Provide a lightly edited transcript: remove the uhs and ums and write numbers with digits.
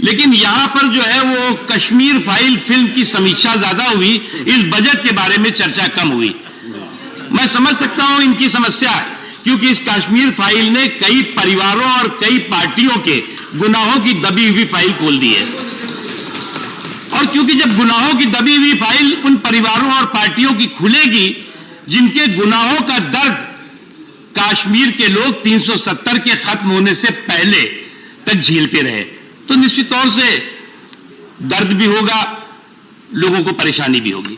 लेकिन यहां पर जो है वो कश्मीर फाइल फिल्म की समीक्षा ज्यादा हुई, इस बजट के बारे में चर्चा कम हुई। मैं समझ सकता हूं इनकी समस्या, क्योंकि इस कश्मीर फाइल ने कई परिवारों और कई पार्टियों के गुनाहों की दबी हुई फाइल खोल दी है। और क्योंकि जब गुनाहों की दबी हुई फाइल उन परिवारों और पार्टियों की खुलेगी जिनके गुनाहों का दर्द कश्मीर के लोग 370 के खत्म होने से पहले तक झेलते रहे, तो निश्चित तौर से दर्द भी होगा, लोगों को परेशानी भी होगी।